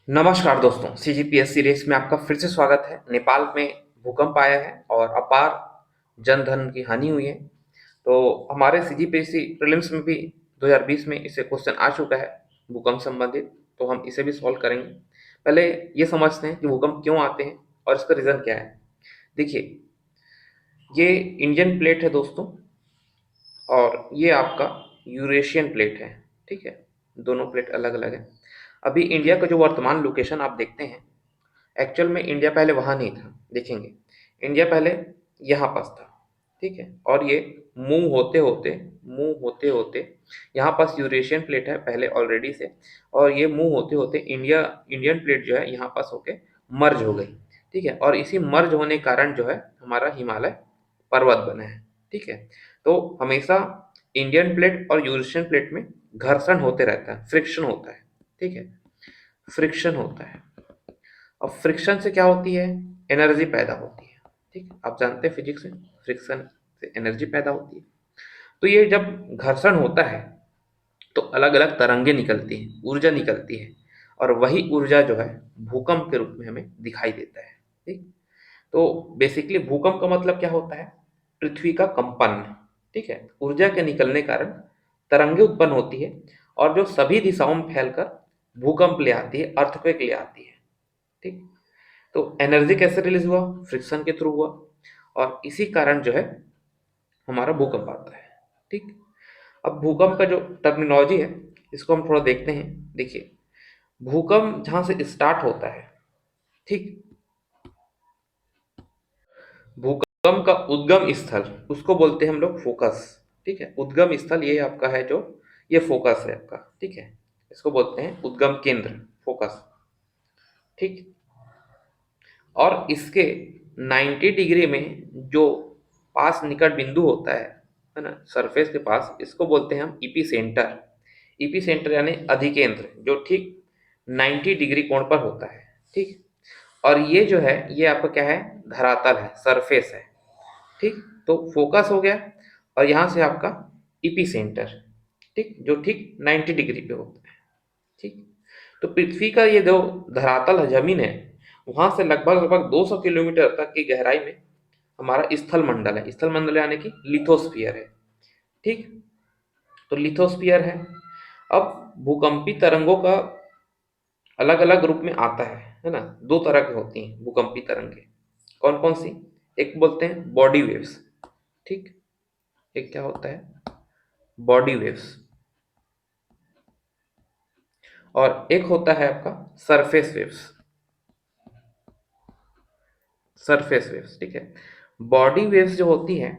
नमस्कार दोस्तों, सीजीपीएस सीरीज में आपका फिर से स्वागत है। नेपाल में भूकंप आया है और अपार जन धन की हानि हुई है। तो हमारे सीजीपीएससी प्रीलिम्स में भी 2020 में इससे क्वेश्चन आ चुका है भूकंप संबंधित, तो हम इसे भी सॉल्व करेंगे। पहले ये समझते हैं कि भूकंप क्यों आते हैं और इसका रीज़न क्या है। देखिए, ये इंडियन प्लेट है दोस्तों, और ये आपका यूरेशियन प्लेट है। ठीक है, दोनों प्लेट अलग अलग है। अभी इंडिया का जो वर्तमान लोकेशन आप देखते हैं, एक्चुअल में इंडिया पहले वहाँ नहीं था। देखेंगे, इंडिया पहले यहाँ पास था। ठीक है, और ये मूव होते होते यहाँ पास यूरेशियन प्लेट है पहले ऑलरेडी से, और ये मूव होते होते इंडियन प्लेट जो है यहाँ पास होके मर्ज हो गई। ठीक है, और इसी मर्ज होने के कारण जो है हमारा हिमालय पर्वत बना है। ठीक है, तो हमेशा इंडियन प्लेट और यूरेशियन प्लेट में घर्षण होते रहता है, फ्रिक्शन होता है। ठीक है, फ्रिक्शन होता है। अब फ्रिक्शन से क्या होती है? एनर्जी पैदा होती है। ठीक है, आप जानते हैं फिजिक्स में फ्रिक्शन से एनर्जी पैदा होती है। तो ये जब घर्षण होता है तो अलग अलग तरंगे निकलती हैं, ऊर्जा निकलती है, और वही ऊर्जा जो है भूकंप के रूप में हमें दिखाई देता है। ठीक, तो बेसिकली भूकंप का मतलब क्या होता है? पृथ्वी का कंपन। ठीक है, ऊर्जा के निकलने कारण तरंगे उत्पन्न होती है, और जो सभी दिशाओं में फैलकर भूकंप ले आती है, अर्थक्वेक ले आती है। ठीक, तो एनर्जी कैसे रिलीज हुआ? फ्रिक्शन के थ्रू हुआ, और इसी कारण जो है हमारा भूकंप आता है। ठीक, अब भूकंप का जो टर्मिनोलॉजी है इसको हम थोड़ा देखते हैं। देखिए, भूकंप जहां से स्टार्ट होता है, ठीक, भूकंप का उद्गम स्थल उसको बोलते हैं हम लोग फोकस। ठीक है, उद्गम स्थल ये आपका है, जो ये फोकस है आपका। ठीक है, इसको बोलते हैं उद्गम केंद्र, फोकस। ठीक, और इसके 90 डिग्री में जो पास निकट बिंदु होता है ना, सरफेस के पास, इसको बोलते हैं हम ईपी सेंटर। ईपी सेंटर यानी अधिकेंद्र, जो ठीक 90 डिग्री कोण पर होता है। ठीक, और ये जो है ये आपका क्या है? धरातल है, सरफेस है। ठीक, तो फोकस हो गया, और यहाँ से आपका ईपी सेंटर, ठीक, जो ठीक 90 डिग्री पे होता है। ठीक, तो पृथ्वी का ये जो धरातल है, जमीन है, वहां से लगभग लगभग 200 किलोमीटर तक की गहराई में हमारा स्थल मंडल है। स्थल मंडल यानी कि लिथोस्फीयर है। ठीक, तो लिथोस्फीयर है। अब भूकंपी तरंगों का अलग अलग रूप में आता है ना। दो तरह की होती हैं भूकंपी तरंगे। कौन कौन सी? एक बोलते हैं बॉडी वेव्स। ठीक, एक क्या होता है? Body waves. और एक होता है आपका सरफेस वेव्स। सरफेस वेव्स, ठीक है। बॉडी वेव्स जो होती है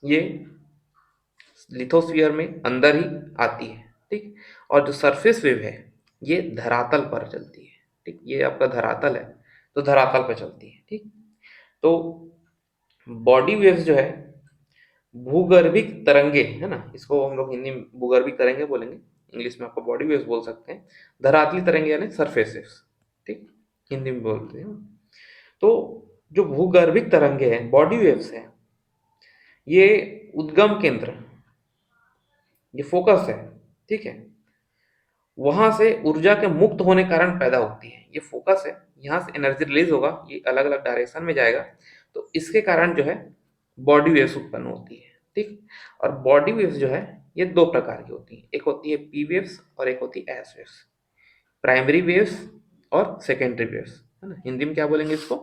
ये लिथोस्फीयर में अंदर ही आती है। ठीक, और जो सरफेस वेव है ये धरातल पर चलती है। ठीक, ये आपका धरातल है, तो धरातल पर चलती है। ठीक, तो बॉडी वेव्स जो है भूगर्भिक तरंगे है ना, इसको हम लोग हिंदी में भूगर्भिक तरंगे बोलेंगे, इंग्लिश में आपको बॉडी वेव्स बोल सकते हैं। धरातली तरंगे यानी सरफेस वेव्स। ठीक, हिंदी में बोलते हैं। तो जो भूगर्भिक तरंगे हैं, बॉडी वेव्स हैं, ये उद्गम केंद्र, ये फोकस है। ठीक है, वहां से ऊर्जा के मुक्त होने कारण पैदा होती है। ये फोकस है, यहाँ से एनर्जी रिलीज होगा, ये अलग अलग डायरेक्शन में जाएगा, तो इसके कारण जो है बॉडी वेव्स उत्पन्न होती है। ठीक, और बॉडी वेव्स जो है ये दो प्रकार की होती है। एक होती है पी वेव्स और एक होती है एस वेव्स। प्राइमरी वेव्स और सेकेंडरी वेव्स, है ना। हिंदी में क्या बोलेंगे इसको?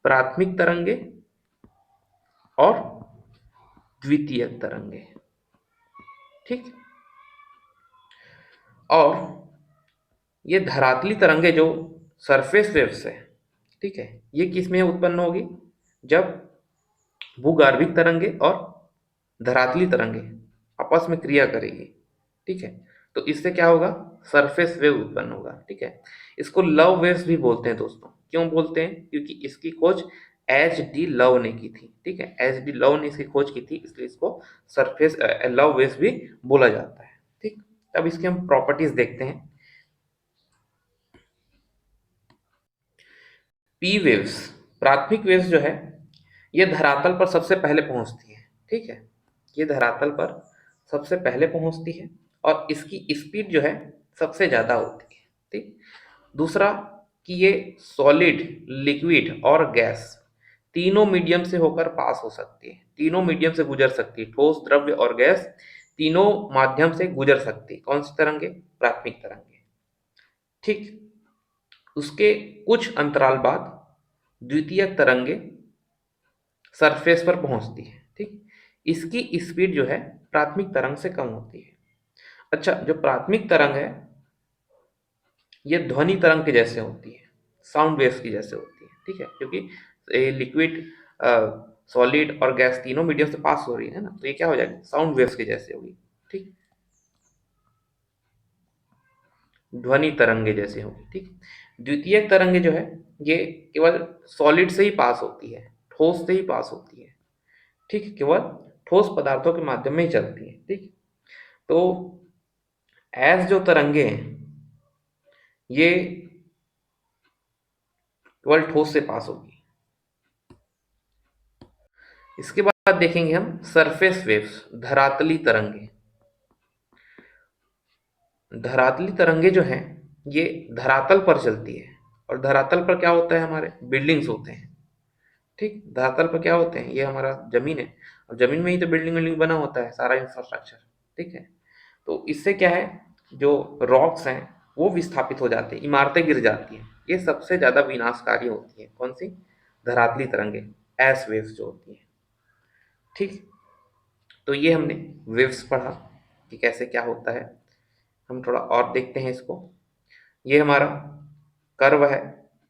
प्राथमिक तरंगे और द्वितीय तरंगे। ठीक, और ये धरातली तरंगे जो सरफेस वेव्स है, ठीक है, ये किस में उत्पन्न होगी? जब भूगर्भिक तरंगे और धरातली तरंगे आपस में क्रिया करेगी। ठीक है, तो इससे क्या होगा? सरफेस वेव उत्पन्न होगा। ठीक है, इसको लव वेव्स भी बोलते हैं दोस्तों। क्यों बोलते हैं? क्योंकि इसकी खोज एच डी लव ने की थी। ठीक है, एच डी लव ने इसकी खोज की थी, इसलिए इसको सरफेस लव वेव्स भी बोला जाता है। ठीक, अब इसकी हम प्रॉपर्टीज देखते हैं। पी वेव्स, प्राथमिक वेव्स जो है ये धरातल पर सबसे पहले पहुंचती है। ठीक है, ये धरातल पर सबसे पहले पहुंचती है, और इसकी स्पीड जो है सबसे ज्यादा होती है। ठीक, दूसरा कि ये सॉलिड, लिक्विड और गैस तीनों मीडियम से होकर पास हो सकती है, तीनों मीडियम से गुजर सकती है, ठोस, द्रव्य और गैस तीनों माध्यम से गुजर सकती है। कौन सी तरंगे? प्राथमिक तरंगे। ठीक, उसके कुछ अंतराल बाद द्वितीय तरंगे सरफेस पर पहुंचती है। ठीक, इसकी स्पीड जो है प्राथमिक तरंग से कम होती है। अच्छा, जो प्राथमिक तरंग है ये ध्वनि तरंग के जैसे होती है, साउंड वेव्स की जैसे होती है। ठीक है, क्योंकि लिक्विड, सॉलिड और गैस तीनों मीडियम से पास हो रही है ना, तो ये क्या हो जाएगी? साउंड वेव्स के जैसे होगी। ठीक, ध्वनि तरंगे जैसे होगी। ठीक, द्वितीय तरंगे जो है ये केवल सॉलिड से ही पास होती है, ठोस से ही पास होती है। ठीक, केवल ठोस पदार्थों के माध्यम में ही चलती है। ठीक, तो एस जो तरंगे हैं ये केवल ठोस से पास होगी। इसके बाद देखेंगे हम सरफेस वेव्स, धरातली तरंगे। धरातली तरंगे जो हैं ये धरातल पर चलती है, और धरातल पर क्या होता है? हमारे बिल्डिंग्स होते हैं। ठीक, धरातल पर क्या होते हैं? ये हमारा जमीन है, और जमीन में ही तो बिल्डिंग बिल्डिंग बना होता है, सारा इंफ्रास्ट्रक्चर। ठीक है, तो इससे क्या है, जो रॉक्स हैं वो विस्थापित हो जाते हैं, इमारतें गिर जाती हैं। ये सबसे ज्यादा विनाशकारी होती है। कौन सी? धरातली तरंगे, एस वेव्स जो होती हैं। ठीक, तो ये हमने वेव्स पढ़ा कि कैसे क्या होता है। हम थोड़ा और देखते हैं इसको। ये हमारा कर्व है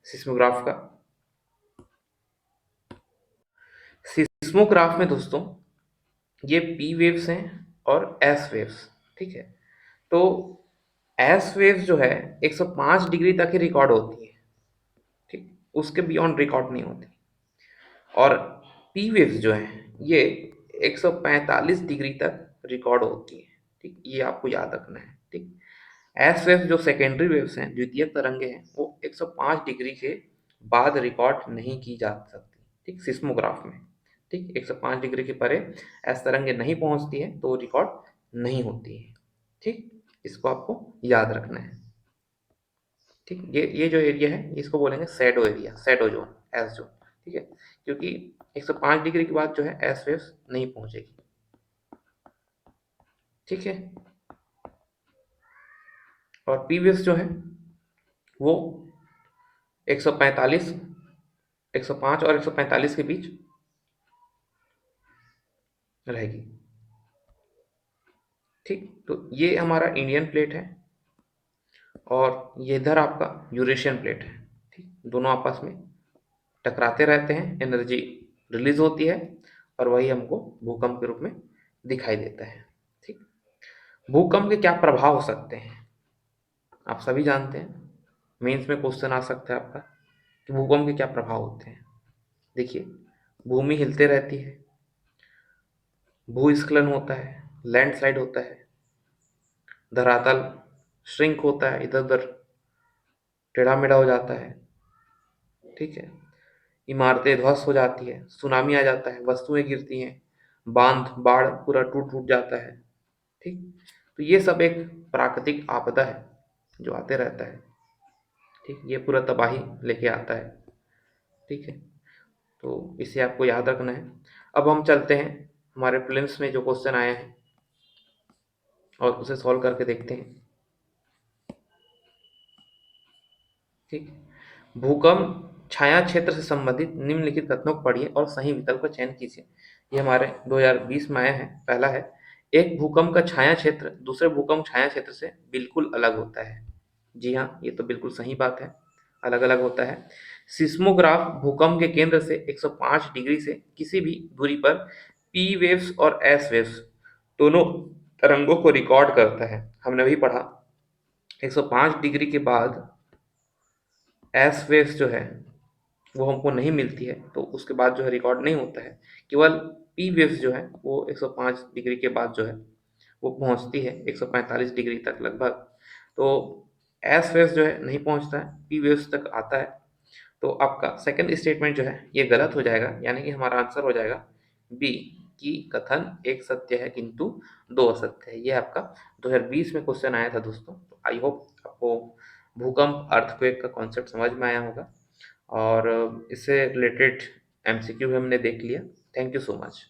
सिस्मोग्राफ का। सिस्मोग्राफ में दोस्तों ये पी वेव्स हैं और एस वेव्स। ठीक है, तो एस वेव्स जो है 105 डिग्री तक ही रिकॉर्ड होती है। ठीक, उसके बियॉन्ड रिकॉर्ड नहीं होती। और पी वेव्स जो है ये 145 डिग्री तक रिकॉर्ड होती है। ठीक, ये आपको याद रखना है। ठीक, एस वेव्स जो सेकेंडरी वेव्स हैं, द्वितीयक तरंगे हैं, वो 105 डिग्री के बाद रिकॉर्ड नहीं की जा सकती। ठीक, सिस्मोग्राफ में। ठीक, 105 डिग्री के परे एस तरंगे नहीं पहुंचती है तो रिकॉर्ड नहीं होती है। ठीक, इसको आपको याद रखना है। ठीक, ये जो एरिया है इसको बोलेंगे shadow area, shadow zone, S zone. ठीक है, क्योंकि 105 डिग्री के बाद जो है एस वेव्स नहीं पहुंचेगी। ठीक है, और पी वेव्स जो है वो 145, 105 और 145 के बीच रहेगी। ठीक, तो ये हमारा इंडियन प्लेट है, और ये इधर आपका यूरेशियन प्लेट है। ठीक, दोनों आपस में टकराते रहते हैं, एनर्जी रिलीज होती है, और वही हमको भूकंप के रूप में दिखाई देता है। ठीक, भूकंप के क्या प्रभाव हो सकते हैं आप सभी जानते हैं। मेंस में क्वेश्चन आ सकता है आपका कि भूकंप के क्या प्रभाव होते हैं। देखिए, भूमि हिलते रहती है, भूस्खलन होता है, लैंडस्लाइड होता है, धरातल श्रिंक होता है, इधर उधर टेढ़ा मेढ़ा हो जाता है। ठीक है, इमारतें ध्वस्त हो जाती है, सुनामी आ जाता है, वस्तुएं गिरती हैं, बांध बाढ़ पूरा टूट टूट जाता है। ठीक, तो ये सब एक प्राकृतिक आपदा है जो आते रहता है। ठीक, ये पूरा तबाही लेके आता है। ठीक है, तो इसे आपको याद रखना है। अब हम चलते हैं हमारे प्रीलिम्स में जो क्वेश्चन आया है और उसे सॉल्व करके देखते हैं। ठीक, भूकंप छाया क्षेत्र से संबंधित निम्नलिखित कथनों को पढ़िए और सही विकल्प का चयन कीजिए। ये हमारे 2020 में आया है। पहला है, एक भूकंप का छाया क्षेत्र दूसरे भूकंप छाया क्षेत्र से बिल्कुल अलग होता है। जी हाँ, ये तो बिल्कुल सही बात है, अलग अलग होता है। सिस्मोग्राफ भूकंप के केंद्र से 105 डिग्री से किसी भी दूरी पर पी वेव्स और एस वेव्स दोनों तरंगों को रिकॉर्ड करता है। हमने अभी पढ़ा 105 डिग्री के बाद एस वेव्स जो है वो हमको नहीं मिलती है, तो उसके बाद जो है रिकॉर्ड नहीं होता है। केवल पी वेव्स जो है वो 105 डिग्री के बाद जो है वो पहुंचती है 145 डिग्री तक लगभग। तो एस वेव्स जो है नहीं पहुंचता है, पी वेव्स तक आता है। तो आपका सेकंड स्टेटमेंट जो है ये गलत हो जाएगा, यानी कि हमारा आंसर हो जाएगा बी, की कथन एक सत्य है किंतु दो असत्य है। ये आपका 2020 में क्वेश्चन आया था दोस्तों। तो आई होप आपको भूकंप, अर्थक्वेक का कॉन्सेप्ट समझ में आया होगा और इससे रिलेटेड एमसीक्यू भी हमने देख लिया। Thank you so much.